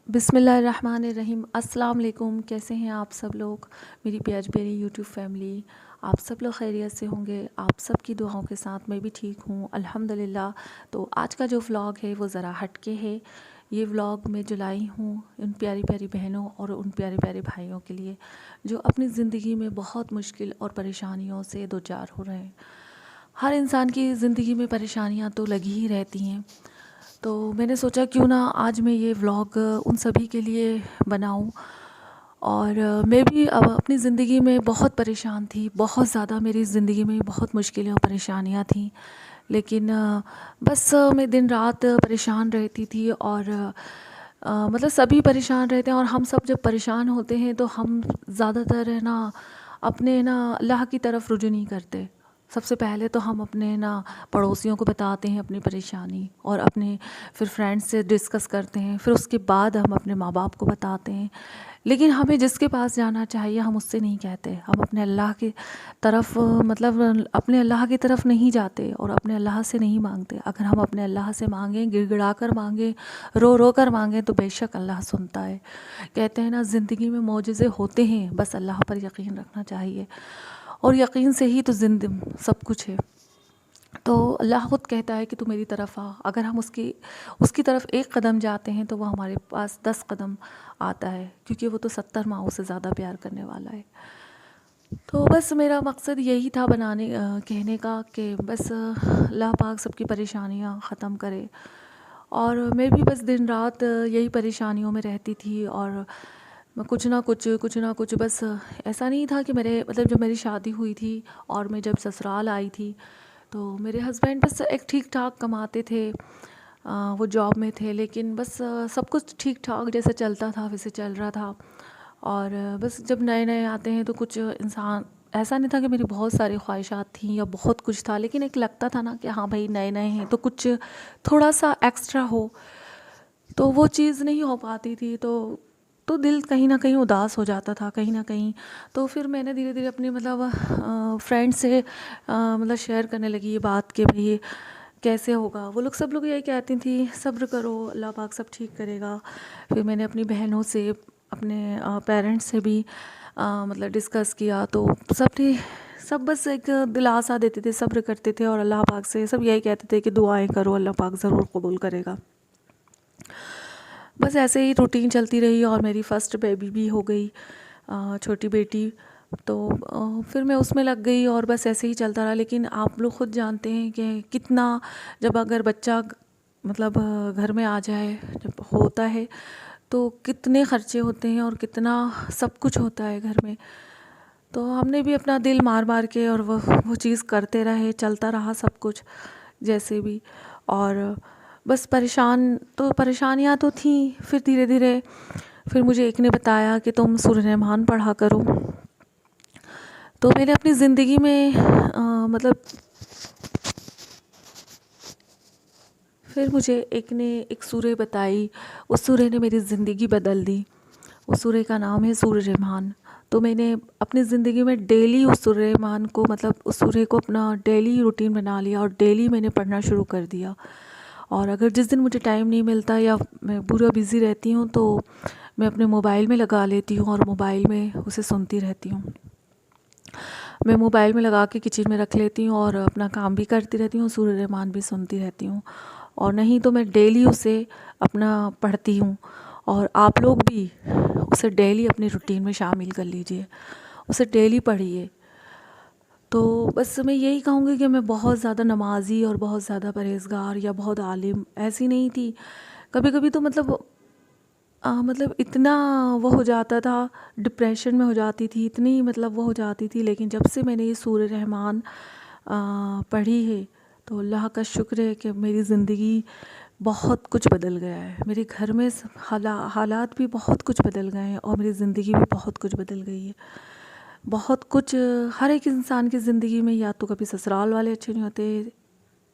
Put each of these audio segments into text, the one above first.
बिस्मिल्लाहिर्रहमानिर्रहीम। अस्सलाम वालेकुम। कैसे हैं आप सब लोग, मेरी प्यारी प्यारी यूट्यूब फैमिली। आप सब लोग खैरियत से होंगे। आप सब की दुआओं के साथ मैं भी ठीक हूँ अल्हम्दुलिल्लाह। तो आज का जो व्लॉग है वो ज़रा हटके है। ये व्लॉग मैं जो लाई हूँ उन प्यारी प्यारी बहनों और उन प्यारे प्यारे भाइयों के लिए जो अपनी ज़िंदगी में बहुत मुश्किल और परेशानियों से दो चार हो रहे हैं। हर इंसान की ज़िंदगी में परेशानियाँ तो लगी ही रहती हैं। तो मैंने सोचा क्यों ना आज मैं ये व्लॉग उन सभी के लिए बनाऊं। और मैं भी अब अपनी ज़िंदगी में बहुत परेशान थी, बहुत ज़्यादा मेरी ज़िंदगी में बहुत मुश्किलें और परेशानियां थी। लेकिन बस मैं दिन रात परेशान रहती थी। और मतलब सभी परेशान रहते हैं। और हम सब जब परेशान होते हैं तो हम ज़्यादातर है ना अपने ना अल्लाह की तरफ रुजू नहीं करते। सबसे पहले तो हम अपने ना पड़ोसियों को बताते हैं अपनी परेशानी, और अपने फिर फ्रेंड्स से डिस्कस करते हैं, फिर उसके बाद हम अपने माँ बाप को बताते हैं। लेकिन हमें जिसके पास जाना चाहिए हम उससे नहीं कहते। हम अपने अल्लाह की तरफ मतलब अपने अल्लाह की तरफ नहीं जाते और अपने अल्लाह से नहीं मांगते। अगर हम अपने अल्लाह से मांगें, गिड़गिड़ा कर मांगें, रो रो कर मांगें, तो बेशक अल्लाह सुनता है। कहते हैं ना, ज़िंदगी में मौजज़े होते हैं, बस अल्लाह पर यकीन रखना चाहिए। और यकीन से ही तो जिंदगी सब कुछ है। तो अल्लाह खुद कहता है कि तू मेरी तरफ आ। अगर हम उसकी उसकी तरफ एक कदम जाते हैं तो वह हमारे पास 10 कदम आता है, क्योंकि वो तो 70 माओं से ज़्यादा प्यार करने वाला है। तो बस मेरा मकसद यही था कहने का कि बस अल्लाह पाक सबकी परेशानियाँ ख़त्म करे। और मैं भी बस दिन रात यही परेशानियों में रहती थी। और मैं कुछ ना कुछ बस ऐसा नहीं था कि मेरे मतलब जब मेरी शादी हुई थी और मैं जब ससुराल आई थी तो मेरे हस्बैंड बस एक ठीक ठाक कमाते थे। वो जॉब में थे, लेकिन बस सब कुछ ठीक ठाक जैसे चलता था वैसे चल रहा था। और बस जब नए नए आते हैं तो कुछ इंसान ऐसा नहीं था कि मेरी बहुत सारी ख्वाहिशात थी या बहुत कुछ था, लेकिन एक लगता था ना कि हाँ भाई नए नए हैं तो कुछ थोड़ा सा एक्स्ट्रा हो। तो वो चीज़ नहीं हो पाती थी। तो दिल कहीं ना कहीं उदास हो जाता था कहीं ना कहीं। तो फिर मैंने धीरे धीरे अपनी मतलब फ्रेंड से मतलब शेयर करने लगी ये बात कि भाई कैसे होगा। वो लोग सब लोग यही कहती थी, सब्र करो, अल्लाह पाक सब ठीक करेगा। फिर मैंने अपनी बहनों से, अपने पेरेंट्स से भी मतलब डिस्कस किया। तो सब बस एक दिलासा देते थे, सब्र करते थे, और अल्लाह पाक से सब यही कहते थे कि दुआएं करो, अल्लाह पाक ज़रूर कबूल करेगा। बस ऐसे ही रूटीन चलती रही और मेरी फ़र्स्ट बेबी भी हो गई, छोटी बेटी। तो फिर मैं उसमें लग गई और बस ऐसे ही चलता रहा। लेकिन आप लोग ख़ुद जानते हैं कि कितना, जब अगर बच्चा मतलब घर में आ जाए, जब होता है तो कितने ख़र्चे होते हैं और कितना सब कुछ होता है घर में। तो हमने भी अपना दिल मार मार के और वो चीज़ करते रहे, चलता रहा सब कुछ जैसे भी। और बस परेशानियाँ तो थी। फिर धीरे धीरे फिर मुझे एक ने बताया कि तुम सूरह रहमान पढ़ा करो। तो मैंने अपनी ज़िंदगी में मतलब फिर मुझे एक ने एक सूरह बताई, उस सूरह ने मेरी ज़िंदगी बदल दी। उस सूरह का नाम है सूरह रहमान। तो मैंने अपनी ज़िंदगी में डेली उस सूरह रहमान को, मतलब उस सूरह को अपना डेली रूटीन बना लिया और डेली मैंने पढ़ना शुरू कर दिया। और अगर जिस दिन मुझे टाइम नहीं मिलता या मैं पूरा बिज़ी रहती हूँ तो मैं अपने मोबाइल में लगा लेती हूँ और मोबाइल में उसे सुनती रहती हूँ। मैं मोबाइल में लगा के किचन में रख लेती हूँ और अपना काम भी करती रहती हूँ, सूरह रहमान भी सुनती रहती हूँ। और नहीं तो मैं डेली उसे अपना पढ़ती हूँ। और आप लोग भी उसे डेली अपनी रूटीन में शामिल कर लीजिए, उसे डेली पढ़िए। तो बस मैं यही कहूँगी कि मैं बहुत ज़्यादा नमाज़ी और बहुत ज़्यादा परहेज़गार या बहुत आलिम ऐसी नहीं थी। कभी कभी तो मतलब इतना वो हो जाता था, डिप्रेशन में हो जाती थी, इतनी मतलब वो हो जाती थी। लेकिन जब से मैंने ये सूरह रहमान पढ़ी है तो अल्लाह का शुक्र है कि मेरी ज़िंदगी बहुत कुछ बदल गया है। मेरे घर में हालात भी बहुत कुछ बदल गए हैं और मेरी ज़िंदगी भी बहुत कुछ बदल गई है। बहुत कुछ हर एक इंसान की ज़िंदगी में, या तो कभी ससुराल वाले अच्छे नहीं होते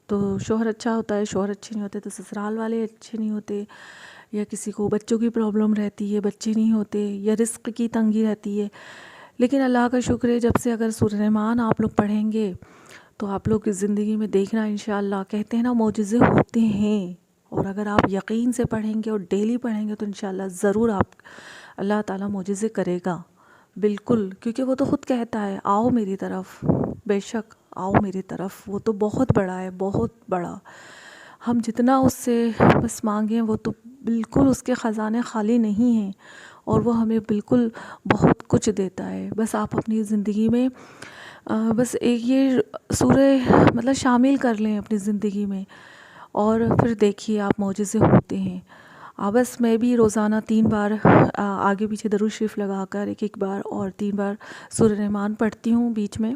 तो शौहर अच्छा होता है, शौहर अच्छे नहीं होते तो ससुराल वाले अच्छे नहीं होते, या किसी को बच्चों की प्रॉब्लम रहती है, बच्चे नहीं होते, या रिस्क की तंगी रहती है। लेकिन अल्लाह का शुक्र है, जब से अगर सूरह रहमान आप लोग पढ़ेंगे तो आप लोग की ज़िंदगी में देखना इंशाअल्लाह, कहते हैं ना मौजज़े होते हैं, और अगर आप यकीन से पढ़ेंगे और डेली पढ़ेंगे तो इंशाल्लाह ज़रूर आप अल्लाह ताला मोजिज़े करेगा, बिल्कुल। क्योंकि वो तो ख़ुद कहता है आओ मेरी तरफ़, बेशक आओ मेरी तरफ़। वो तो बहुत बड़ा है, बहुत बड़ा। हम जितना उससे बस मांगें वो तो बिल्कुल, उसके ख़ज़ाने खाली नहीं हैं और वो हमें बिल्कुल बहुत कुछ देता है। बस आप अपनी ज़िंदगी में बस एक ये सूरह मतलब शामिल कर लें अपनी ज़िंदगी में और फिर देखिए आप मोजिज़े होते हैं। बस मैं भी रोज़ाना 3 बार आगे पीछे दरूद शरीफ लगाकर एक बार और 3 बार सूरह रहमान पढ़ती हूँ बीच में।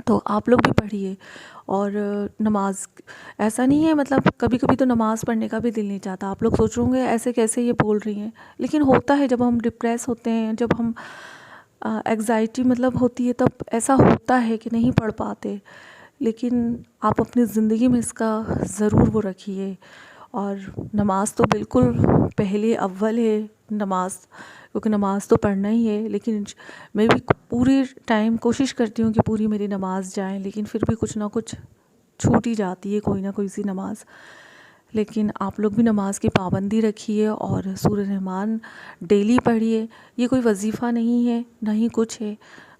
तो आप लोग भी पढ़िए। और नमाज ऐसा नहीं है, मतलब कभी कभी तो नमाज़ पढ़ने का भी दिल नहीं चाहता। आप लोग सोच रहे होंगे ऐसे कैसे ये बोल रही हैं, लेकिन होता है जब हम डिप्रेस होते हैं, जब हम एग्ज़ाइटी मतलब होती है, तब ऐसा होता है कि नहीं पढ़ पाते। लेकिन आप अपनी ज़िंदगी में इसका ज़रूर वो रखिए। और नमाज़ तो बिल्कुल पहले अव्वल है नमाज़, क्योंकि नमाज़ तो पढ़ना ही है। लेकिन मैं भी पूरी टाइम कोशिश करती हूँ कि पूरी मेरी नमाज़ जाए, लेकिन फिर भी कुछ ना कुछ छूट ही जाती है, कोई ना कोई सी नमाज़। लेकिन आप लोग भी नमाज की पाबंदी रखिए और सूरह रहमान डेली पढ़िए। ये कोई वजीफ़ा नहीं है, ना ही कुछ है,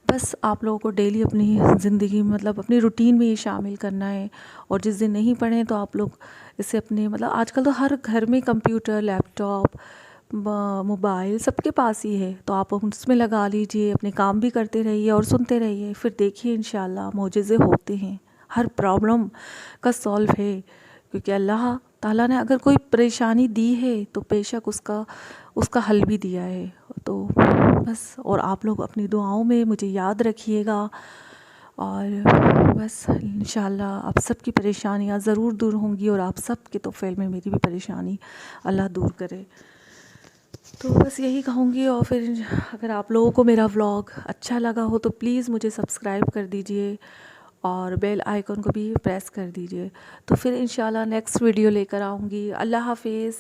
बस आप लोगों को डेली अपनी ज़िंदगी में मतलब अपनी रूटीन में ये शामिल करना है। और जिस दिन नहीं पढ़ें तो आप लोग इसे अपने मतलब आजकल तो हर घर में कंप्यूटर, लैपटॉप, मोबाइल सबके पास ही है, तो आप उसमें लगा लीजिए, अपने काम भी करते रहिए और सुनते रहिए। फिर देखिए इंशाल्लाह मोजिज़े होते हैं, हर प्रॉब्लम का सॉल्व है। क्योंकि अल्लाह ताला ने अगर कोई परेशानी दी है तो बेशक उसका हल भी दिया है। तो बस, और आप लोग अपनी दुआओं में मुझे याद रखिएगा। और बस इंशाल्लाह आप सबकी परेशानियां ज़रूर दूर होंगी और आप सब के तौफ़ील में मेरी भी परेशानी अल्लाह दूर करे। तो बस यही कहूँगी। और फिर अगर आप लोगों को मेरा व्लॉग अच्छा लगा हो तो प्लीज़ मुझे सब्सक्राइब कर दीजिए और बेल आइकन को भी प्रेस कर दीजिए। तो फिर इंशाल्लाह नेक्स्ट वीडियो लेकर आऊँगी। अल्लाह हाफ़िज़।